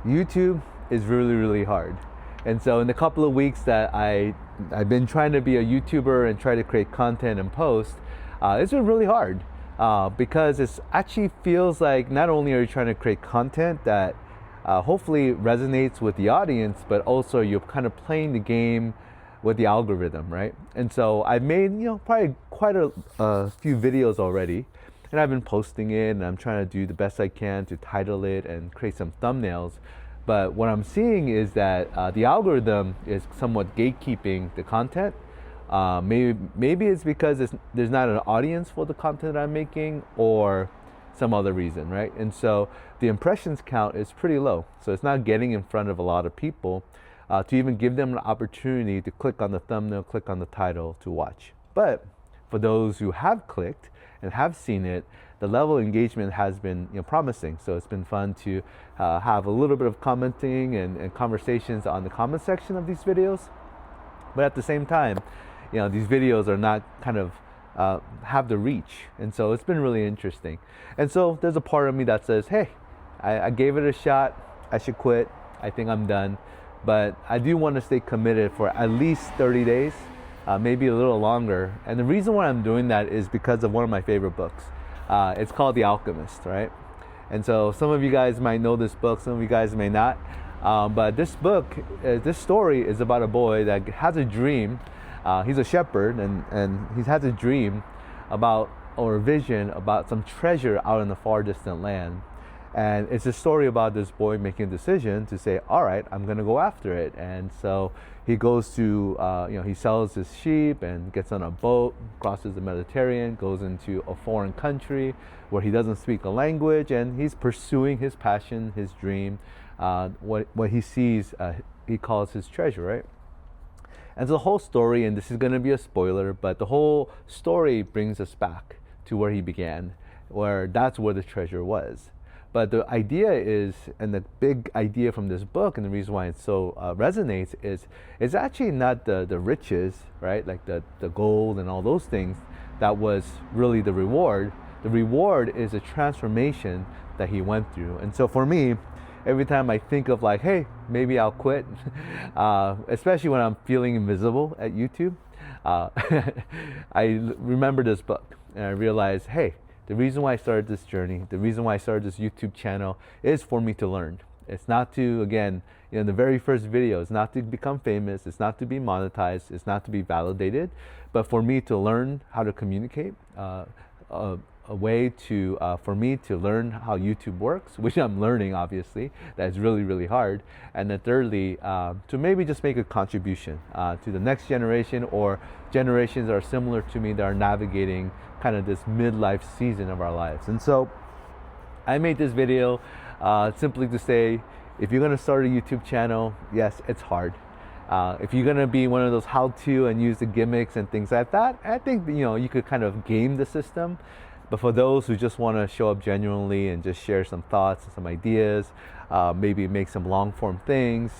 YouTube is really, really hard. And so in the couple of weeks that I've been trying to be a YouTuber and try to create content and post, it's been really hard because it actually feels like not only are you trying to create content that hopefully resonates with the audience, but also you're kind of playing the game with the algorithm, right? And so I've made, probably quite a few videos already, and I've been posting it, and I'm trying to do the best I can to title it and create some thumbnails. But what I'm seeing is that the algorithm is somewhat gatekeeping the content. Maybe it's because there's not an audience for the content that I'm making, or some other reason, right? And so the impressions count is pretty low. So it's not getting in front of a lot of people to even give them an opportunity to click on the thumbnail, click on the title to watch. But for those who have clicked and have seen it, the level of engagement has been promising. So it's been fun to have a little bit of commenting and conversations on the comment section of these videos. But at the same time, these videos are not kind of have the reach. And so it's been really interesting. And so there's a part of me that says, hey, I gave it a shot. I should quit. I think I'm done. But I do want to stay committed for at least 30 days, maybe a little longer. And the reason why I'm doing that is because of one of my favorite books. It's called The Alchemist, right? And so some of you guys might know this book, some of you guys may not. But this book, this story is about a boy that has a dream. He's a shepherd, and he has a dream about, or a vision about, some treasure out in the far distant land. And it's a story about this boy making a decision to say, all right, I'm going to go after it. And so he goes to, he sells his sheep and gets on a boat, crosses the Mediterranean, goes into a foreign country where he doesn't speak a language, and he's pursuing his passion, his dream, what he sees, he calls his treasure, right? And so the whole story, and this is going to be a spoiler, but the whole story brings us back to where he began, where that's where the treasure was. But the idea is, and the big idea from this book, and the reason why it so resonates, is it's actually not the riches, right? Like the gold and all those things that was really the reward. The reward is a transformation that he went through. And so for me, every time I think of like, hey, maybe I'll quit, especially when I'm feeling invisible at YouTube, I remember this book and I realized, hey, the reason why I started this journey, the reason why I started this YouTube channel is for me to learn. It's not to, again, the very first video, it's not to become famous, it's not to be monetized, it's not to be validated, but for me to learn how to communicate, a way to for me to learn how YouTube works, which I'm learning, obviously. That's really, really hard. And then thirdly, to maybe just make a contribution to the next generation, or generations that are similar to me that are navigating kind of this midlife season of our lives. And so I made this video simply to say, if you're going to start a YouTube channel, yes, it's hard. If you're going to be one of those how-to and use the gimmicks and things like that, I think you could kind of game the system. But for those who just want to show up genuinely and just share some thoughts and some ideas, maybe make some long-form things,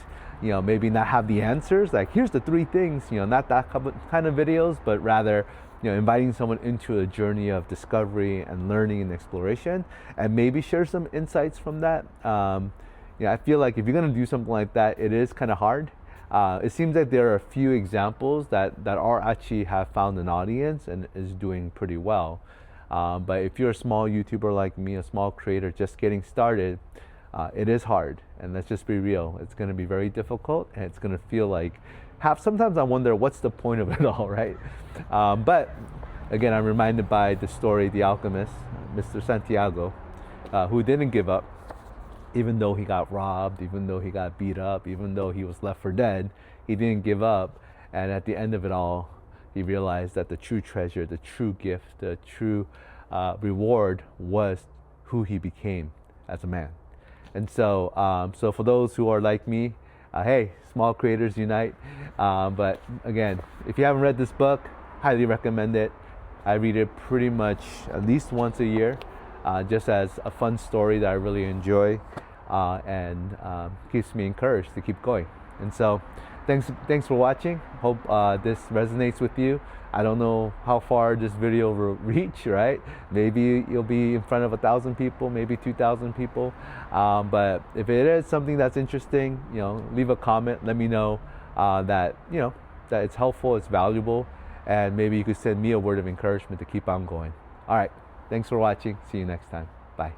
maybe not have the answers, like here's the 3 things, not that kind of videos, but rather, inviting someone into a journey of discovery and learning and exploration, and maybe share some insights from that. I feel like if you're going to do something like that, it is kind of hard. It seems like there are a few examples that are actually have found an audience and is doing pretty well. But if you're a small YouTuber like me, a small creator just getting started, it is hard. And let's just be real. It's going to be very difficult, and it's going to feel like sometimes I wonder what's the point of it all, right? But again, I'm reminded by the story, The Alchemist, Mr. Santiago, who didn't give up, even though he got robbed, even though he got beat up, even though he was left for dead. He didn't give up. And at the end of it all, he realized that the true treasure, the true gift, the true reward was who he became as a man. And so, so for those who are like me, hey, small creators unite. But again, if you haven't read this book, highly recommend it. I read it pretty much at least once a year, just as a fun story that I really enjoy, and keeps me encouraged to keep going. And so Thanks for watching. Hope this resonates with you. I don't know how far this video will reach, right? Maybe you'll be in front of 1,000 people, maybe 2,000 people. But if it is something that's interesting, leave a comment. Let me know that that it's helpful, it's valuable, and maybe you could send me a word of encouragement to keep on going. All right. Thanks for watching. See you next time. Bye.